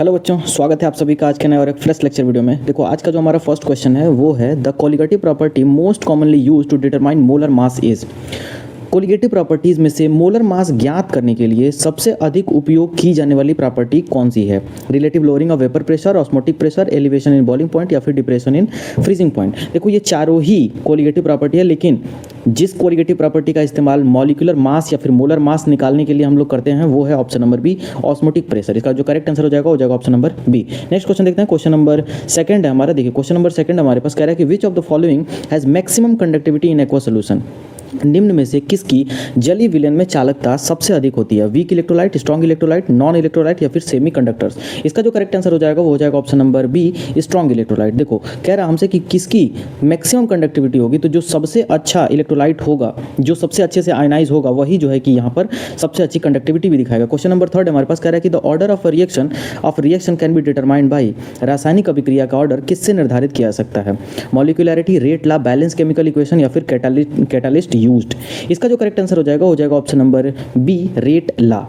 Hello बच्चों, स्वागत है आप सभी का आज के नए और एक फ्रेश लेक्चर वीडियो में। देखो, आज का जो हमारा फर्स्ट क्वेश्चन है वो है the colligative property most commonly use to determine molar mass is. Colligative properties में से मोलर मास ज्ञात करने के लिए सबसे अधिक उपयोग की जाने वाली प्रॉपर्टी कौन सी है? Relative lowering of vapour pressure, osmotic pressure, elevation in boiling point या फिर डिप्रेशन इन फ्रीजिंग पॉइंट। देखो, ये चारों ही कोलिगेटिव प्रॉपर्टी है, लेकिन जिस कोलिगेटिव प्रॉपर्टी का इस्तेमाल मॉलिक्यूलर मास या फिर मोलर मास निकालने के लिए हम लोग करते हैं वो है option number B, osmotic pressure. इसका जो करेक्ट आंसर हो जाएगा option number B. Next question देखते हैं। क्वेश्चन नंबर सेकंड है हमारा। देखिए, क्वेश्चन नंबर सेकंड हमारे पास कह रहा है कि which of the following has maximum conductivity in aqua solution. निम्न में से किसकी जलीय विलयन में चालकता सबसे अधिक होती है? Weak electrolyte, strong electrolyte, non electrolyte या फिर सेमी कंडक्टर्स। इसका जो करेक्ट आंसर हो जाएगा वो हो जाएगा option number B, strong electrolyte. देखो, कह रहा हमसे कि किसकी मैक्सिमम कंडक्टिविटी होगी, तो जो सबसे अच्छा इलेक्ट्रोलाइट होगा, जो सबसे अच्छे से आयनाइज होगा, वही जो है कि यहाँ पर सबसे अच्छी कंडक्टिविटी भी दिखाएगा। क्वेश्चन नंबर थर्ड हमारे पास कह रहा है कि the order of reaction can be determined by. रासायनिक अभिक्रिया का ऑर्डर किससे निर्धारित किया जा सकता है? Molecularity, rate law, balance chemical equation या फिर कैटालिस्ट यूज्ड। इसका जो करेक्ट आंसर हो जाएगा option number B, rate law.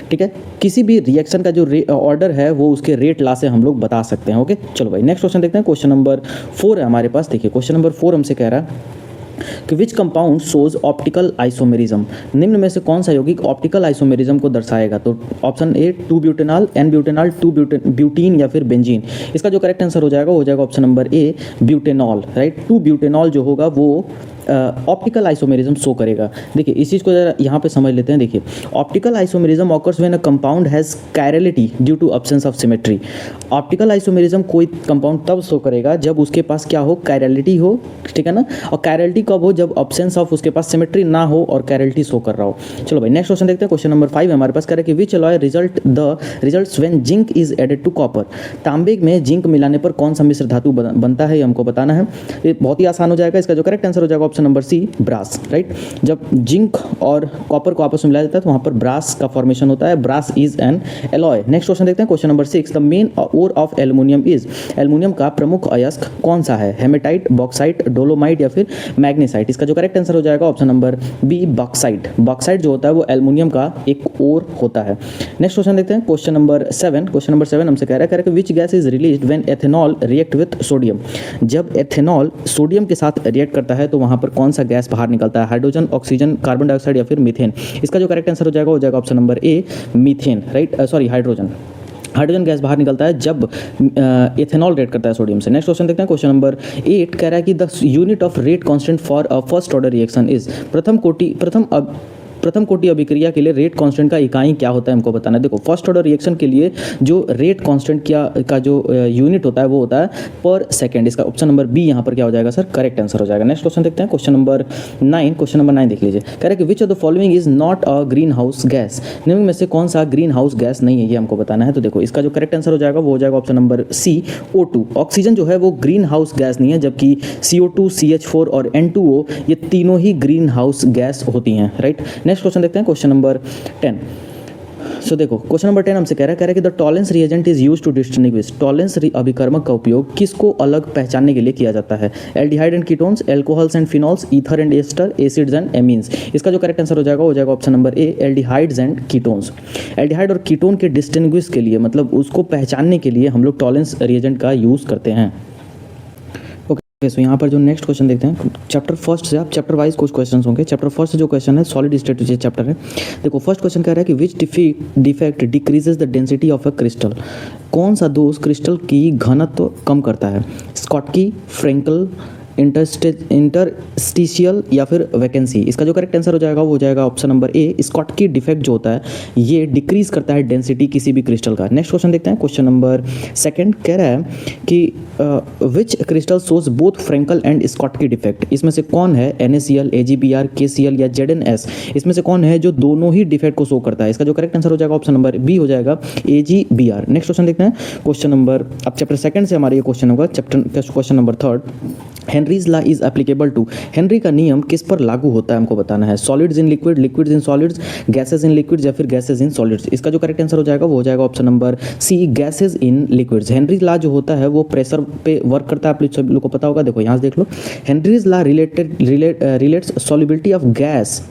ठीक है, किसी भी रिएक्शन का जो ऑर्डर है वो उसके रेट लॉ से हम लोग बता सकते हैं। ओके, चलो भाई नेक्स्ट क्वेश्चन देखते हैं। क्वेश्चन नंबर 4 है हमारे पास। देखिए, क्वेश्चन नंबर 4 हमसे कह रहा है कि which compound shows optical isomerism. निम्न में से कौन सा यौगिक ऑप्टिकल आइसोमेरिज्म को दर्शाएगा? तो option A 2 butanol, N butanol, 2 butene या फिर बेंजीन। इसका जो करेक्ट आंसर हो जाएगा option number A, butanol. Right, 2 butanol जो होगा वो ऑप्टिकल आइसोमेरिज्म शो करेगा। देखिए, इस चीज़ को जरा यहाँ पे समझ लेते हैं। देखिए, optical isomerism occurs when a compound has chirality due to absence of symmetry. Optical isomerism कोई कंपाउंड तब शो करेगा जब उसके पास क्या हो, कायरलिटी हो। ठीक है ना, और कायरलिटी कब हो? जब एब्सेंस ऑफ उसके पास सिमेट्री ना हो और कायरलिटी शो कर रहा हो। चलो भाई नेक्स्ट क्वेश्चन देखते हैं। क्वेश्चन नंबर 5 हमारे पास कह रहा है कि which alloy results when zinc is added to copper. तांबे में जिंक मिलाने पर कौन सा मिश्र धातु बनता है, ये हमको बताना है। ये बहुत ही आसान हो जाएगा। इसका जो करेक्ट आंसर हो जाएगा option number C, brass. Right, जब जिंक और कॉपर को आपस में मिलाया जाता है तो वहां पर ब्रास का फॉर्मेशन होता है। Brass is an alloy. Next question देखते हैं। Question number 6, the main ore of aluminium is. Aluminium का प्रमुख अयस्क कौन सा है? हेमेटाइट, बॉक्साइट, डोलोमाइट या फिर मैग्नेसाइट। इसका जो करेक्ट आंसर हो जाएगा option number B, bauxite. Bauxite जो होता है वो एल्युमिनियम का एक ओर होता है। नेक्स्ट क्वेश्चन देखते हैं। क्वेश्चन नंबर 7 हमसे कह रहा है कि which gas is released when ethanol react with sodium. जब एथेनॉल सोडियम के साथ रिएक्ट करता है तो वहां पर कौन सा गैस बाहर निकलता है? हाइड्रोजन, ऑक्सीजन, कार्बन डाइऑक्साइड या फिर मीथेन। इसका जो करेक्ट आंसर हो जाएगा ऑप्शन नंबर ए, मीथेन। राइट, हाइड्रोजन गैस बाहर निकलता है जब एथेनॉल रिएक्ट करता है सोडियम से। नेक्स्ट क्वेश्चन देखते हैं। क्वेश्चन नंबर 8 कह रहा है कि the unit of rate constant for a first order reaction is. प्रथम कोटि अभिक्रिया के लिए रेट कांस्टेंट का इकाई क्या होता है, हमको बताना है। देखो, फर्स्ट ऑर्डर रिएक्शन के लिए जो रेट कांस्टेंट का जो यूनिट होता है वो होता है पर सेकंड। इसका ऑप्शन नंबर बी यहाँ पर क्या हो जाएगा सर, करेक्ट आंसर हो जाएगा। नेक्स्ट क्वेश्चन देखते हैं। क्वेश्चन नंबर 9 देख लीजिए। कह रहा है कि which of the following is not a green house gas. निम्न में से कौन सा ग्रीन हाउस गैस नहीं है, ये हमको बताना है। तो देखो, इसका जो करेक्ट आंसर हो जाएगा वो हो जाएगा ऑप्शन नंबर सी, O2। ऑक्सीजन जो है वो ग्रीन हाउस गैस नहीं है, जबकि CO2, CH4 और N2O ये तीनों ही ग्रीन हाउस गैस होती हैं। राइट, नेक्स्ट क्वेश्चन देखते हैं। Question number 10। सो देखो, क्वेश्चन नंबर 10 हमसे कह रहा है कि the Tollens reagent is used to distinguish. Tollens अभिकर्मक का उपयोग किसको अलग पहचानने के लिए किया जाता है? Aldehyde and ketones, alcohols and phenols, ether and ester, acids and amines. इसका जो करेक्ट आंसर हो जाएगा option number A, aldehydes and ketones. Aldehyde और कीटोन के डिस्टिंग्विश के लिए, मतलब उसको पहचानने के लिए हम लोग टॉलेंस रिएजेंट का यूज़ करते हैं। सो यहाँ पर जो नेक्स्ट क्वेश्चन देखते हैं, चैप्टर फर्स्ट से आप चैप्टर वाइज कुछ क्वेश्चंस होंगे। चैप्टर फर्स्ट जो क्वेश्चन है सॉलिड स्टेट चैप्टर है। देखो, फर्स्ट क्वेश्चन कह रहा है कि which defect decreases the density of a crystal. कौन सा दोष क्रिस्टल की घनत्व कम करता है? स्कॉटकी, फ्रेंकल, इंटरस्टिशियल या फिर वैकेंसी। इसका जो करेक्ट आंसर हो जाएगा वो हो जाएगा ऑप्शन नंबर ए, स्कॉटकी डिफेक्ट जो होता है ये डिक्रीज करता है डेंसिटी किसी भी क्रिस्टल का। नेक्स्ट क्वेश्चन देखते हैं। क्वेश्चन नंबर 2 कह रहा है कि which crystal shows both Frenkel and Schottky defect. इसमें से कौन है NaCl, AgBr, KCl या ZnS। इसमें से कौन है जो दोनों ही डिफेक्ट को शो करता है? इसका जो करेक्ट आंसर हो जाएगा ऑप्शन नंबर बी हो जाएगा, AgBr। नेक्स्ट क्वेश्चन देखते हैं। क्वेश्चन नंबर, अब चैप्टर 2 से हमारा ये क्वेश्चन होगा। Question number 3, Henry's law is applicable to. Henry का नियम किस पर लागू होता है, हमको बताना है। Solids in liquid, liquids in solids, gases in liquids या फिर गैसेज इन सॉलिड्स। इसका जो करेक्ट आंसर हो जाएगा वो हो जाएगा option number C, gases in liquids. Henry's law जो होता है वो प्रेशर पे वर्क करता है, आप सभी लोग को पता होगा। देखो यहाँ से देख लो, Henry's law relates solubility of gas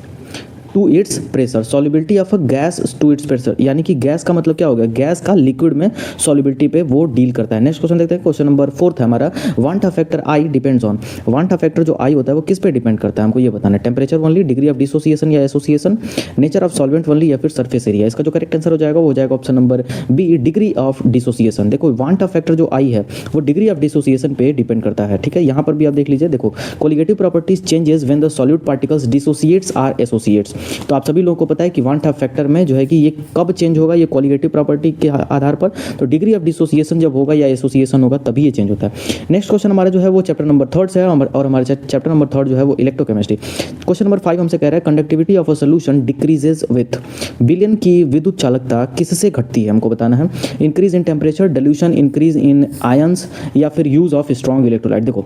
to its pressure, solubility of a gas to its pressure, यानी कि गैस का मतलब क्या होगा, गैस का लिक्विड में सॉल्युबिलिटी पे वो डील करता है। नेक्स्ट क्वेश्चन देखते हैं, क्वेश्चन नंबर 4 है हमारा, van't factor i depends on, van't factor जो आई होता है वो किस पे डिपेंड करता है, हमको ये बताना है, temperature only, degree of dissociation या association, nature of solvent only, या फिर सरफेस एरिया। इसका जो करेक्ट आंसर हो जाएगा वो हो जाएगा option number B, degree of dissociation. देखो वांटा फैक्टर जो आई है वो डिग्री ऑफ डिसोसिएशन पे डिपेंड करता है, ठीक है। यहाँ पर भी आप देख लीजिए, देखो colligative properties changes when the solute particles dissociates or associates. तो आप सभी लोगों को पता है कि वांटा फैक्टर में जो है कि ये कब चेंज होगा, ये कोलिगेटिव प्रॉपर्टी के आधार पर, तो डिग्री ऑफ डिसोसिएशन जब होगा या एसोसिएशन होगा तभी ये चेंज होता है। नेक्स्ट क्वेश्चन हमारा जो है वो चैप्टर नंबर 3 से है, और हमारे चैप्टर नंबर 3 जो है वो इलेक्ट्रोकेमिस्ट्री। क्वेश्चन नंबर 5 हमसे कह रहा है, conductivity of a solution decreases with, विलयन की विद्युत चालकता किससे घटती है, हमको बताना है। Increase in temperature, dilution, increase in ions, या फिर यूज ऑफ स्ट्रॉन्ग इलेक्ट्रोलाइट। देखो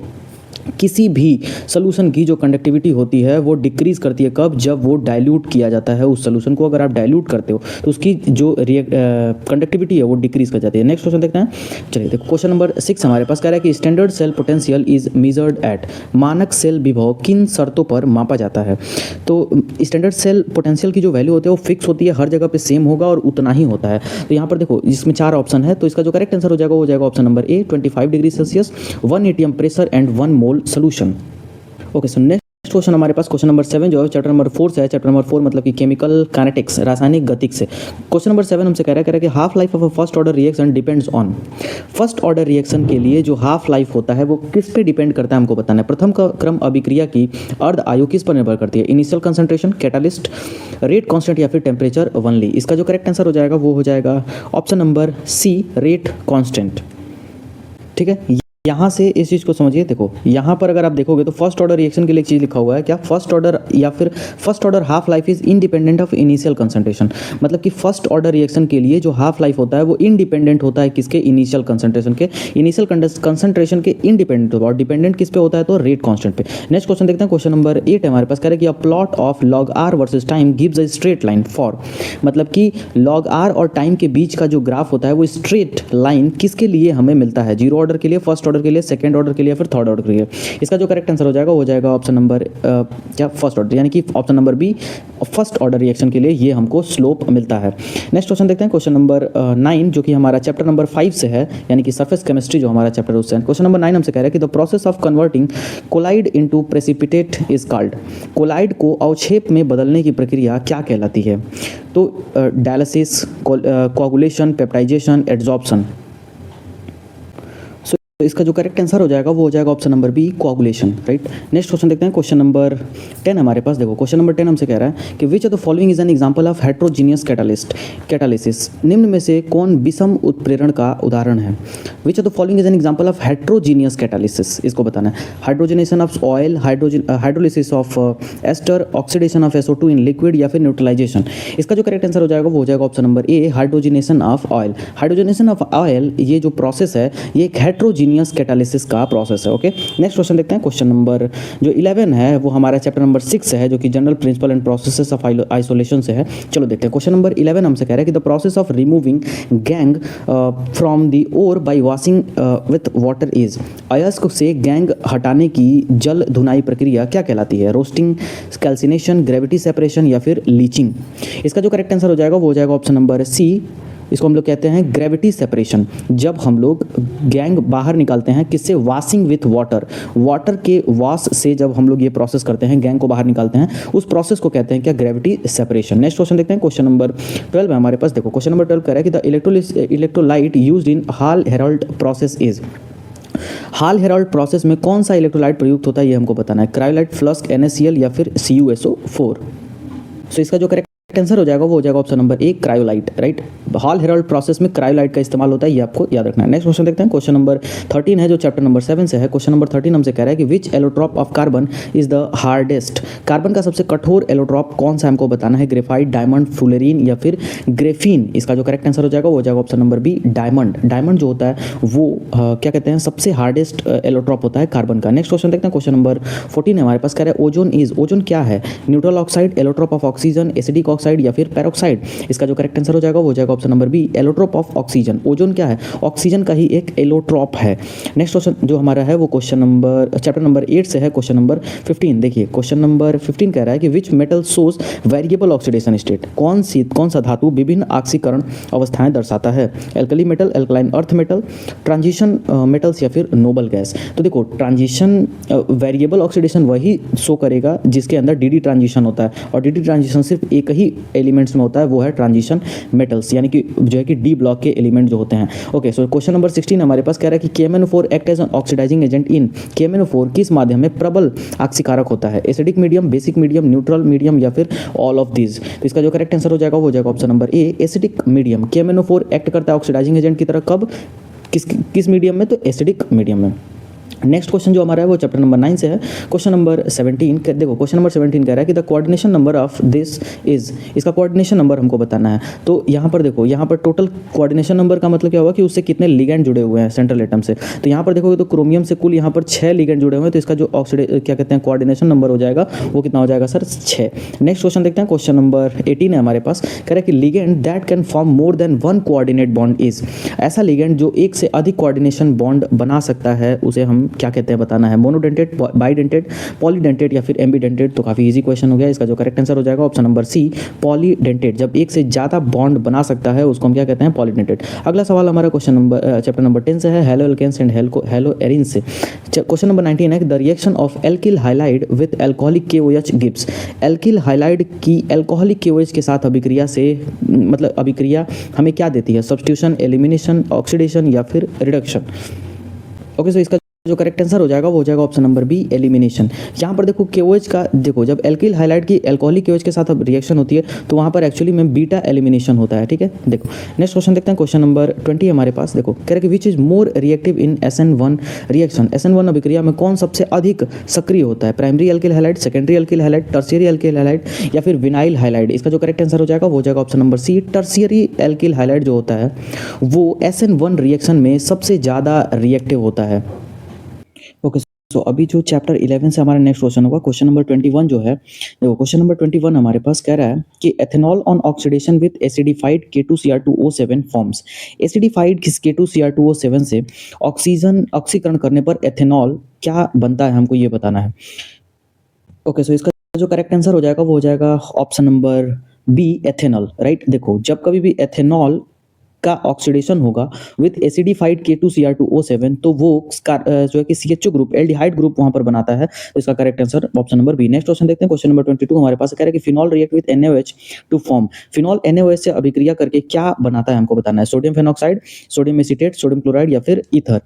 किसी भी सोल्यूशन की जो कंडक्टिविटी होती है वो डिक्रीज करती है कब, जब वो डाइल्यूट किया जाता है उस सोल्यूशन को। अगर आप डाइल्यूट करते हो तो उसकी जो कंडक्टिविटी है वो डिक्रीज कर जाती है। नेक्स्ट क्वेश्चन देखते हैं, चलिए देखो क्वेश्चन नंबर 6 हमारे पास कह रहा है कि standard cell potential is measured at, मानक सेल विभव किन शर्तों पर मापा जाता है। तो स्टैंडर्ड सेल पोटेंशियल की जो वैल्यू होती है वो फिक्स होती है, हर जगह पे सेम होगा और उतना ही होता है। तो यहाँ पर देखो इसमें 4 ऑप्शन है, तो इसका जो करेक्ट आंसर हो जाएगा वो हो जाएगा option number A, 25 degree Celsius, 1 atm pressure and 1 mole solution. Okay, so next question हमारे पास क्वेश्चन नंबर 7 जो है चैप्टर नंबर 4 से है। चैप्टर नंबर 4 मतलब कि केमिकल काइनेटिक्स, रासायनिक गतिक से। क्वेश्चन नंबर 7 हमसे कह रहा है कि half life of a first order reaction depends on, first order reaction के लिए जो हाफ लाइफ होता है वो किस पे डिपेंड करता है, हमको बताना है। प्रथम क्रम अभिक्रिया की अर्ध आयु किस पर निर्भर करती है, initial concentration, catalyst, rate constant, या फिर टेम्परेचर ओनली। इसका जो करेक्ट आंसर हो जाएगा वो हो जाएगा option number C, rate constant, ठीक है। यहाँ से इस चीज़ को समझिए, देखो यहाँ पर अगर आप देखोगे तो फर्स्ट ऑर्डर रिएक्शन के लिए एक चीज़ लिखा हुआ है क्या, फर्स्ट ऑर्डर या फिर first order half life is independent of initial concentration. मतलब कि फर्स्ट ऑर्डर रिएक्शन के लिए जो हाफ लाइफ होता है वो इंडिपेंडेंट होता है किसके, इनिशियल कंसंट्रेशन के, इनिशियल कंसंट्रेशन के इंडिपेंडेंट होगा, और डिपेंडेंट किस पे होता है, तो रेट कांस्टेंट पे। नेक्स्ट क्वेश्चन देखते हैं, क्वेश्चन नंबर 8 हमारे पास कह रहा है कि a plot of log R versus time gives a straight line for, मतलब कि लॉग आर और टाइम के बीच का जो ग्राफ होता है वो स्ट्रेट लाइन किसके लिए हमें मिलता है, जीरो ऑर्डर के लिए, फर्स्ट ऑर्डर के लिए, सेकंड ऑर्डर के लिए, फिर थर्ड ऑर्डर के लिए। इसका जो करेक्ट आंसर हो जाएगा हो जाएगा ऑप्शन नंबर क्या, फर्स्ट ऑर्डर, यानी कि option number B, first order reaction के लिए ये हमको स्लोप मिलता है। नेक्स्ट क्वेश्चन देखते हैं, क्वेश्चन नंबर 9 जो कि हमारा चैप्टर नंबर 5 से है, यानी कि सरफेस केमिस्ट्री जो हमारा चैप्टर उससे है। क्वेश्चन नंबर 9 हमसे कह रहा है कि the process of converting colloid into precipitate is called, colloid को अवक्षेप में बदलने की प्रक्रिया क्या कहलाती है। तो डायलिसिस, कोगुलेशन, पेप्टाइजेशन, एड्सॉर्प्शन। तो इसका जो करेक्ट आंसर हो जाएगा वो हो जाएगा option number B, coagulation, right. Next question देखते हैं, क्वेश्चन नंबर 10 हमारे पास। देखो क्वेश्चन नंबर 10 हमसे कह रहा है कि which of the following is an example of heterogeneous catalysis, निम्न में से कौन विषम उत्प्रेरण का उदाहरण है। Which of the following is an example of heterogeneous catalysis, इसको बताना है। Hydrogenation of oil, hydrolysis of ester, oxidation of SO2 in liquid, या फिर न्यूट्रलाइजेशन। इसका जो करेक्ट आंसर हो जाएगा वो हो जाएगा option number A, hydrogenation of oil. Hydrogenation of oil ये जो प्रोसेस है ये एक हेट्रोजीनियस कैटालिसिस का प्रोसेस है। ओके, नेक्स्ट क्वेश्चन देखते हैं, क्वेश्चन नंबर जो 11 है वो हमारा चैप्टर नंबर 6 से है, जो कि general principle and processes of isolation से है। चलो देखते हैं, क्वेश्चन नंबर 11 हमसे कह रहा है कि the process of removing gangue from the ore by washing with water is, अयस्क से गैंग हटाने की जल धुनाई प्रक्रिया क्या कहलाती है। रोस्टिंग, कैल्सिनेशन, ग्रेविटी सेपरेशन, या फिर लीचिंग। इसका जो करेक्ट आंसर हो जाएगा वो हो जाएगा ऑप्शन नंबर सी, इसको हम लोग कहते हैं ग्रेविटी सेपरेशन। जब हम लोग गैंग बाहर निकालते हैं किससे, वॉशिंग विथ वाटर, वाटर के वॉश से जब हम लोग ये प्रोसेस करते हैं, गैंग को बाहर निकालते हैं, उस प्रोसेस को कहते हैं क्या, ग्रेविटी सेपरेशन। नेक्स्ट क्वेश्चन देखते हैं, क्वेश्चन नंबर 12 है हमारे पास। देखो क्वेश्चन नंबर 12 कह रहा है कि the electrolyte used in hall Herald process is, hall Herald process में कौन सा इलेक्ट्रोलाइट प्रयुक्त होता है ये हमको बताना है। क्रायोलाइट, फ्लस्क, NaCl, या फिर CuSO4। सो इसका जो करेक्ट आंसर हो जाएगा वो हो जाएगा ऑप्शन नंबर ए, क्रायोलाइट, राइट। हाल हेराल्ड प्रोसेस में क्रायोलाइट का इस्तेमाल होता है, ये आपको याद रखना है। नेक्स्ट क्वेश्चन देखते हैं, क्वेश्चन नंबर 13 है जो चैप्टर नंबर 7 से है। क्वेश्चन नंबर 13 हमसे कह रहा है कि which allotrope of carbon is the hardest, carbon का सबसे कठोर एलोट्रॉप कौन सा हमको बताना है। ग्रेफाइट, डायमंड, फ्लोरीन, या फिर ग्रेफीन। इसका जो करेक्ट आंसर हो जाएगा वो हो जाएगा option number B, diamond. Diamond जो होता है वो क्या कहते हैं, सबसे हार्डेस्ट एलोट्रॉप होता है कार्बन का। नेक्स्ट क्वेश्चन देखते हैं, क्वेश्चन नंबर 14 हमारे पास कह रहा है ओजोन इज, ओजोन क्या है। Neutral oxide, allotrope of oxygen, acidic oxygen, oxide या फिर पेरोक्साइड। इसका जो करेक्ट आंसर हो जाएगा वो हो जाएगा option number B, allotrope of oxygen. Ozone क्या है? ऑक्सीजन का ही एक एलोट्रोप है। नेक्स्ट क्वेश्चन जो हमारा है वो क्वेश्चन नंबर चैप्टर नंबर 8 से है, क्वेश्चन नंबर 15। देखिए क्वेश्चन नंबर 15 कह रहा है कि which metal shows variable oxidation state. कौन सा धातु विभिन्न ऑक्सीकरण अवस्थाएं दर्शाता है? Alkali metal, alkaline earth metal, transition metals या फिर नोबल गैस। तो देखो ट्रांजिशन वेरिएबल ऑक्सीडेशन वही शो करेगा जिसके अंदर डी ट्रांजिशन होता है, और डी ट्रांजिशन सिर्फ एक ही एलिमेंट्स में होता है, वो है ट्रांजिशन मेटल्स, यानी कि जो है कि डी ब्लॉक के एलिमेंट जो होते हैं। ओके, सो क्वेश्चन नंबर 16 हमारे पास कह रहा है कि KMnO4 act as an oxidizing agent in. KMnO4 किस माध्यम में प्रबल ऑक्सीकारक होता है? Acidic medium, basic medium, neutral medium या फिर ऑल ऑफ दीज। तो इसका जो करेक्ट आंसर हो जाएगा वो हो जाएगा ऑप्शन नंबर ए, एसिडिक मीडियम। KMnO4 एक्ट करता है ऑक्सीडाइजिंग एजेंट की तरह, कब, किस मीडियम में? तो एसिडिक मीडियम में। नेक्स्ट क्वेश्चन जो हमारा है वो चैप्टर नंबर 9 से है, क्वेश्चन नंबर 17। देखो क्वेश्चन नंबर 17 कह रहा है कि the coordination number of this is. इसका कोऑर्डिनेशन नंबर हमको बताना है। तो यहाँ पर देखो, यहाँ पर टोटल कोऑर्डिनेशन नंबर का मतलब क्या होगा कि उससे कितने लिगेंड जुड़े हुए हैं सेंट्रल एटम से। तो यहाँ पर देखोगे तो क्रोमियम से कुल यहाँ पर 6 लिगेंड जुड़े हुए हैं, तो इसका जो क्या कहते हैं कोऑर्डिनेशन नंबर हो जाएगा वो कितना हो जाएगा सर? 6। नेक्स्ट क्वेश्चन देखते हैं, क्वेश्चन नंबर 18 है हमारे पास। कह रहा है कि ligand that can form more than one coordinate bond is. ऐसा लिगेंड जो एक से अधिक कोऑर्डिनेशन बॉन्ड बना सकता है उसे हम क्या कहते हैं बताना है। मोनोडेंटेट, बाइडेंटेट, पॉलीडेंटेट या फिर एम्बीडेंटेट। तो काफी इजी क्वेश्चन हो गया। इसका जो करेक्ट आंसर हो जाएगा ऑप्शन नंबर सी, पॉलीडेंटेट। जब एक से ज्यादा बॉन्ड बना सकता है उसको हम क्या कहते हैं? पॉलीडेंटेट। अगला सवाल हमारा क्वेश्चन नंबर चैप्टर नंबर 10 से है, haloalkanes and haloarenes से। क्वेश्चन नंबर 19 है कि the reaction of alkyl halide with alcoholic KOH gives. Alkyl halide की एल्कोहलिक KOH के साथ अभिक्रिया से, मतलब अभिक्रिया हमें क्या देती है? सब्स्टिट्यूशन, एलिमिनेशन, ऑक्सीडेशन या फिर रिडक्शन। ओके, सो इसका जो करेक्ट आंसर हो जाएगा वो हो जाएगा ऑप्शन नंबर बी, एलिमिनेशन। यहाँ पर देखो KOH का, देखो जब एल्किल हाइलाइड की एल्कोहलिक KOH के साथ रिएक्शन होती है तो वहाँ पर एक्चुअली में बीटा एलिमिनेशन होता है। ठीक है, देखो नेक्स्ट क्वेश्चन देखते हैं, क्वेश्चन नंबर 20 हमारे पास। देखो कह रहे कि which is more reactive in SN1 reaction. SN1 अभिक्रिया में कौन सबसे अधिक सक्रिय होता है? Primary alkyl halide, secondary alkyl halide, tertiary alkyl halide या फिर विनाइल हाइलाइड। इसका जो करेक्ट आंसर हो जाएगा वो हो जाएगा option number C, tertiary alkyl halide जो होता है वो SN1 रिएक्शन में सबसे ज़्यादा रिएक्टिव होता है। ओके, सो अभी जो चैप्टर 11 से हमारा नेक्स्ट क्वेश्चन होगा, क्वेश्चन नंबर 21 जो है, देखो क्वेश्चन नंबर 21 हमारे पास कह रहा है कि ethanol on oxidation with acidified K2Cr2O7 forms. Acidified K2Cr2O7 से ऑक्सीकरण करने पर एथेनॉल क्या बनता है, हमको ये बताना है। ओके, सो इसका जो करेक्ट आंसर हो जाएगा वो हो जाएगा option number B, ethanol. Right, देखो जब कभी भी एथेनॉल का ऑक्सीडेशन होगा विद एसिडिफाइड K2Cr2O7 तो वो जो है कि CHO ग्रुप, एल्डिहाइड ग्रुप वहां पर बनाता है। तो इसका correct answer option number B. Next question देखते हैं, क्वेश्चन नंबर 22 हमारे पास कह रहा है कि phenol react with NaOH to form. Phenol NaOH से अभिक्रिया करके क्या बनाता है, हमको बताना है। Sodium phenoxide, sodium acetate, sodium chloride या फिर ईथर।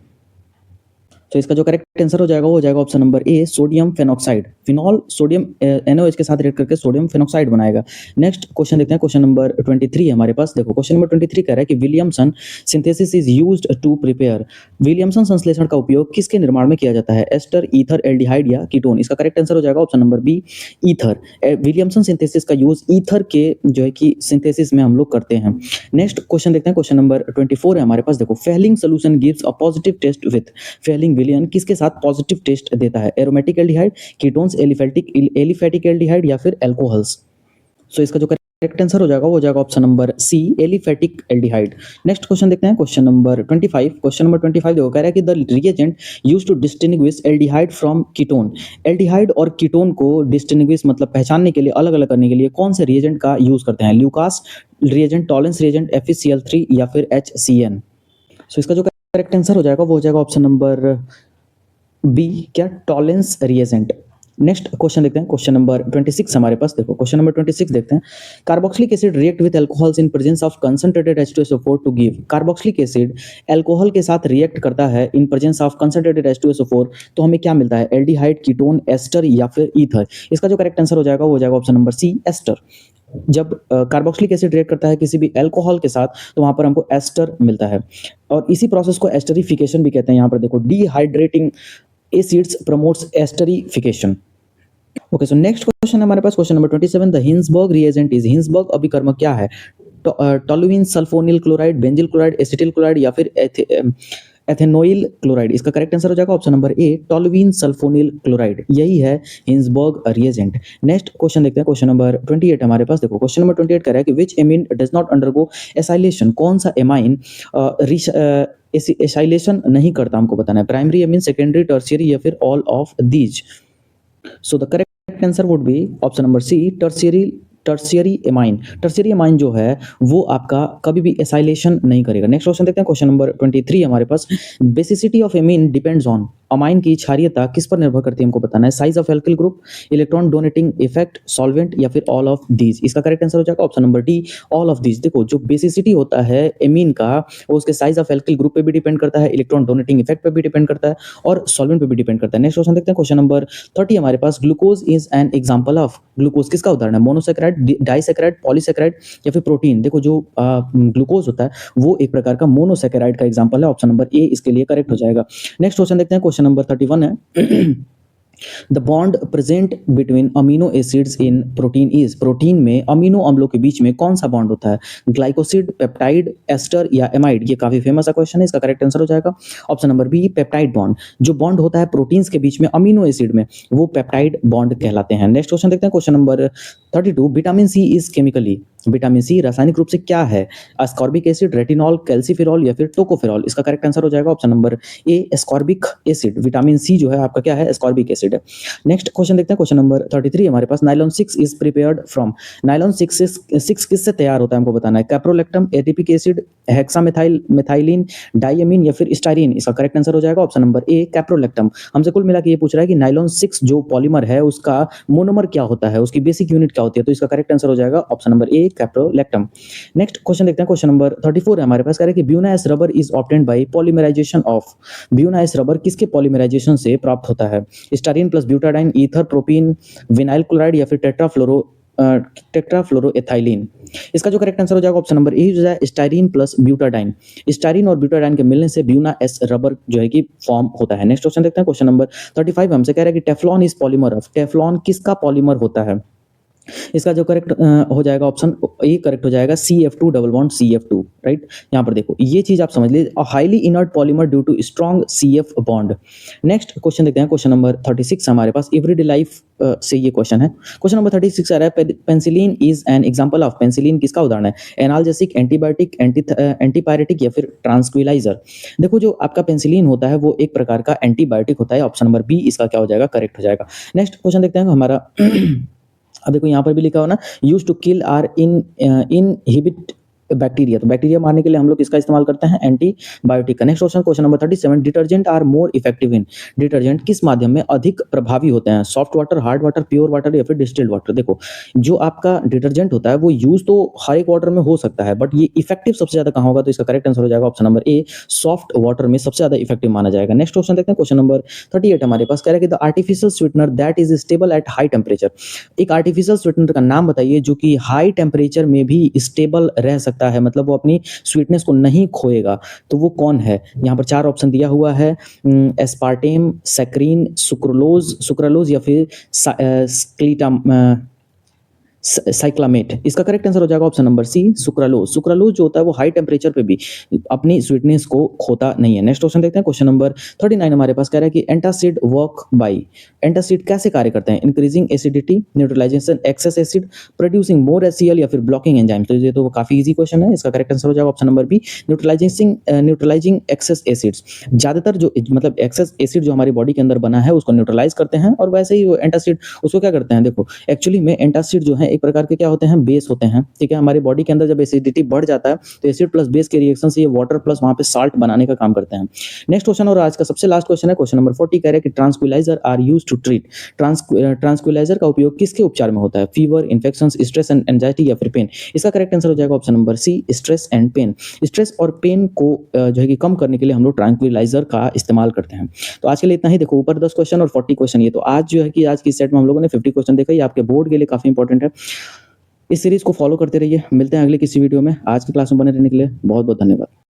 तो इसका जो करेक्ट आंसर हो जाएगा वो हो जाएगा ऑप्शन नंबर ए, sodium phenoxide. Phenol sodium NaOH के साथ रिएक्ट करके सोडियम फेनॉक्साइड बनाएगा। नेक्स्ट क्वेश्चन देखते हैं, क्वेश्चन नंबर 23 हमारे पास। देखो क्वेश्चन नंबर 23 कह रहा है कि Williamson synthesis is used to prepare. Williamson संश्लेषण का उपयोग किसके निर्माण में किया जाता है? एस्टर, ईथर, एल्डिहाइड या कीटोन। इसका करेक्ट आंसर हो जाएगा option number B, ether. Williamson synthesis का यूज ईथर के जो है कि सिंथेसिस में हम लोग करते हैं। नेक्स्ट क्वेश्चन देखते हैं, क्वेश्चन नंबर 24 है हमारे पास। देखो Fehling solution gives a positive test with. Fehling विलियन किसके साथ पॉजिटिव टेस्ट देता है? Aromatic aldehyde, ketones, aliphatic aldehyde या फिर अल्कोहल्स। सो इसका जो करेक्ट आंसर हो जाएगा वो हो जाएगा option number C, aliphatic aldehyde. Next question देखते हैं, क्वेश्चन नंबर 25। क्वेश्चन नंबर 25 देखो कह रहा है कि the reagent used to distinguish aldehyde from ketone. Aldehyde और कीटोन को डिस्टिंग्विश मतलब पहचानने के लिए, अलग अलग करने के लिए कौन से रिएजेंट का यूज करते हैं? Lucas reagent, Tollens reagent, FeCl3 या फिर HCN। सो इसका जो करेक्ट आंसर हो जाएगा वो हो जाएगा ऑप्शन नंबर बी, क्या, टॉलेंस रिएजेंट। नेक्स्ट क्वेश्चन देखते हैं, क्वेश्चन नंबर 26 हमारे पास। देखो क्वेश्चन नंबर 26 देखते हैं, carboxylic acid react with alcohols in presence of concentrated H2SO4 to give. Carboxylic acid alcohol के साथ रिएक्ट करता है इन प्रेजेंस ऑफ कंसंट्रेटेड H2SO4 तो हमें क्या मिलता है? एल्डिहाइड, कीटोन, एस्टर या फिर ईथर। इसका जो करेक्ट आंसर हो जाएगा वो हो जाएगा ऑप्शन नंबर सी, एस्टर। जब कार्बोक्सिलिक एसिड रिएक्ट करता है किसी भी अल्कोहल के साथ तो वहां पर हमको एस्टर मिलता है, और इसी प्रोसेस को एस्टरिफिकेशन भी कहते हैं। यहाँ पर देखो dehydrating acids promotes esterification. Okay, so next question हमारे पास, question number 27। The Hinsberg reagent is. Hinsberg अभिकर्मक क्या है? Toluene, sulfonyl chloride, benzyl chloride, acetyl chloride या फिर एथेनोइल क्लोराइड, इसका करेक्ट आंसर हो जाएगा option number A toluene sulfonyl chloride, यही है हिंसबर्ग रिएजेंट। नेक्स्ट क्वेश्चन देखते हैं, क्वेश्चन नंबर 28 हमारे पास। देखो क्वेश्चन नंबर 28 कह रहा है कि which amine does not undergo acylation, कौन सा एमाइन एसाइलेशन नहीं करता, हमको बताना है। प्राइमरी एमीन, सेकेंडरी, टर्शियरी या फिर all of these. So the correct answer would be option number C tertiary amine. Tertiary amine जो है वो आपका कभी भी एसाइलेशन नहीं करेगा। नेक्स्ट क्वेश्चन देखते हैं, क्वेश्चन नंबर 23 हमारे पास। Basicity of amine depends on, amine की क्षारीयता किस पर निर्भर करती है, हमको बताना है। Size of alkyl group, electron donating effect, solvent या फिर ऑल ऑफ दीज। इसका करेक्ट आंसर हो जाएगा option number D all of these. देखो जो बेसिसिटी होता है एमीन का वो उसके साइज ऑफ एल्किल ग्रुप पे भी डिपेंड करता है, इलेक्ट्रॉन डोनेटिंग इफेक्ट पे भी डिपेंड करता है और सॉल्वेंट पे भी डिपेंड करता है। नेक्स्ट क्वेश्चन देखते हैं, क्वेश्चन नंबर 30 हमारे पास। Glucose is an example of, glucose किसका उदाहरण है? मोनोसैकेराइड, डाइसैकेराइड, पॉलीसैकेराइड या फिर प्रोटीन। देखो जो ग्लूकोज होता है वो एक प्रकार का मोनोसैकेराइड का एग्जांपल है, ऑप्शन नंबर ए इसके लिए करेक्ट हो जाएगा। नेक्स्ट क्वेश्चन देखते हैं, क्वेश्चन नंबर 31 है। The bond present between amino acids in protein is, protein में अमीनो अम्लों के बीच में कौन सा बॉन्ड होता है? ग्लाइकोसिड, पेप्टाइड, एस्टर या एमाइड। ये काफी फेमस क्वेश्चन है, इसका करेक्ट आंसर हो जाएगा option number B peptide bond. जो बॉन्ड होता है प्रोटीन्स के बीच में अमीनो एसिड में वो पेप्टाइड बॉन्ड कहलाते हैं। नेक्स्ट क्वेश्चन देखते हैं, question number 32। Vitamin C is chemically, vitamin C रासायनिक रूप से क्या है? अस्कॉर्बिक एसिड, रेटिनॉल, कैल्सीफेरॉल या फिर टोकोफेरॉल। इसका करेक्ट आंसर हो जाएगा option number A ascorbic acid. Vitamin C जो है आपका क्या है? एस्कॉर्बिक एसिड है। नेक्स्ट क्वेश्चन देखते हैं, क्वेश्चन नंबर 33 हमारे पास। Nylon 6 is prepared from, nylon 6 किससे तैयार होता है, हमको बताना है। Caprolactam, adipic acid, hexamethylene, diamine या फिर स्टाइरिन। इसका करेक्ट आंसर हो जाएगा ऑप्शन नंबर ए कैप्रोलैक्टम। हमसे कुल मिला के ये पूछ रहा है कि नाइलॉन 6 जो पॉलीमर है उसका मोनोमर क्या होता है, उसकी बेसिक यूनिट क्या होती है, तो इसका करेक्ट आंसर हो जाएगा ऑप्शन नंबर ए कैप्रोलैक्टम। नेक्स्ट क्वेश्चन देखते हैं, क्वेश्चन नंबर 34 है हमारे पास। कह रहा है कि Buna S rubber is obtained by polymerization of, Buna S rubber किसके पॉलीमराइजेशन से प्राप्त होता है? Styrene plus butadiene, ether, propene, vinyl chloride या फिर टेट्राफ्लोरोएथाइलिन। इसका जो करेक्ट आंसर हो जाएगा ऑप्शन नंबर ए हो जाएगा स्टाइरिन प्लस ब्यूटाडाइन। स्टाइरिन और ब्यूटाडाइन के मिलने से ब्यूना एस रबर जो है कि फॉर्म होता है। नेक्स्ट क्वेश्चन देखते हैं, क्वेश्चन नंबर 35 हमसे कह रहा है कि Teflon is polymer of, Teflon किसका पॉलीमर होता है? इसका जो करेक्ट हो जाएगा ऑप्शन ए करेक्ट हो जाएगा CF2 double bond CF2, right. यहाँ पर देखो ये चीज आप समझ लीजिए, highly inert polymer due to strong CF bond. Next question देखते हैं, क्वेश्चन नंबर 36 हमारे पास। एवरीडे लाइफ से ये क्वेश्चन है। क्वेश्चन नंबर 36 आ रहा है penicillin is an example of, penicillin किसका उदाहरण है? एनाल्जेसिक, एंटीबायोटिक, एंटीपायरेटिक या फिर ट्रांसक्विलाइजर। देखो जो आपका पेंसिलिन होता है वो एक प्रकार का एंटीबायोटिक होता है, ऑप्शन नंबर बी इसका क्या हो जाएगा? करेक्ट हो जाएगा। नेक्स्ट क्वेश्चन देखते हैं हमारा अब देखो यहाँ पर भी लिखा हो ना, use to kill or inhibit bacteria, तो बैक्टीरिया मारने के लिए हम लोग इसका इस्तेमाल करते हैं एंटीबायोटिक का। Next question, question number 37। Detergent are more effective in, detergent किस माध्यम में अधिक प्रभावी होते हैं? Soft water, hard water, pure water या फिर डिस्टिल्ड वाटर। देखो जो आपका डिटर्जेंट होता है वो यूज तो हर एक वाटर में हो सकता है, बट ये इफेक्टिव सबसे ज्यादा कहाँ होगा? तो इसका करेक्ट आंसर हो जाएगा ऑप्शन नंबर ए सॉफ्ट वाटर में सबसे ज्यादा इफेक्टिव माना जाएगा। नेक्स्ट क्वेश्चन देखते हैं, क्वेश्चन नंबर 38 हमारे पास। कह रहा है कि the artificial sweetener that is stable at high temperature, एक आर्टिफिशियल स्वीटनर का नाम बताइए जो कि हाई टेम्परेचर में भी स्टेबल रह सकता है, मतलब वो अपनी स्वीटनेस को नहीं खोएगा, तो वो कौन है? यहाँ पर 4 ऑप्शन दिया हुआ है, एस्पार्टेम, सैक्रीन, सुक्रालोज या फिर साइक्लामेट। इसका करेक्ट आंसर हो जाएगा option number C sucralose. Sucralose जो होता है वो हाई टेम्परेचर पे भी अपनी स्वीटनेस को खोता नहीं है। नेक्स्ट क्वेश्चन देखते हैं, क्वेश्चन नंबर 39 हमारे पास। कह रहा है कि एंटासिड वर्क बाय, एंटासिड कैसे कार्य करते हैं? Increasing acidity, neutralization excess acid, producing more HCl या फिर ब्लॉकिंग एंजाइम। तो ये तो काफी इजी क्वेश्चन है, इसका करेक्ट आंसर हो जाएगा option number B neutralizing excess acids. ज्यादातर जो मतलब एक्सेस एसिड जो हमारी बॉडी के अंदर बना है उसको न्यूट्रलाइज करते हैं, और वैसे ही वो एंटासिड उसको क्या करते हैं? देखो एक्चुअली में एंटासिड जो है एक प्रकार के क्या होते हैं? बेस होते हैं, ठीक है। हमारी बॉडी के अंदर जब एसिडिटी बढ़ जाता है तो एसिड प्लस बेस के रिएक्शन से ये वाटर प्लस वहां पे साल्ट बनाने का काम करते हैं। नेक्स्ट क्वेश्चन और आज का सबसे लास्ट क्वेश्चन है, क्वेश्चन नंबर 40। कह रहे हैं कि tranquilizer are used to treat, tranquilizer का उपयोग किसके उपचार में होता है? Fever, infections, stress and anxiety या फिर पेन। इसका करेक्ट आंसर हो जाएगा option number C stress and pain. Stress और पेन को जो है कि कम करने के लिए हम लोग ट्रांक्विलाइजर का इस्तेमाल करते हैं। तो आज के लिए इतना ही। देखो ऊपर 10 क्वेश्चन और 40 क्वेश्चन, ये तो आज जो है कि आज की सेट में हम लोगों ने 50 क्वेश्चन देखा। ये आपके बोर्ड के लिए काफी इंपॉर्टेंट है। इस सीरीज को फॉलो करते रहिए। मिलते हैं अगले किसी वीडियो में। आज की क्लास में बने रहने के लिए बहुत बहुत धन्यवाद।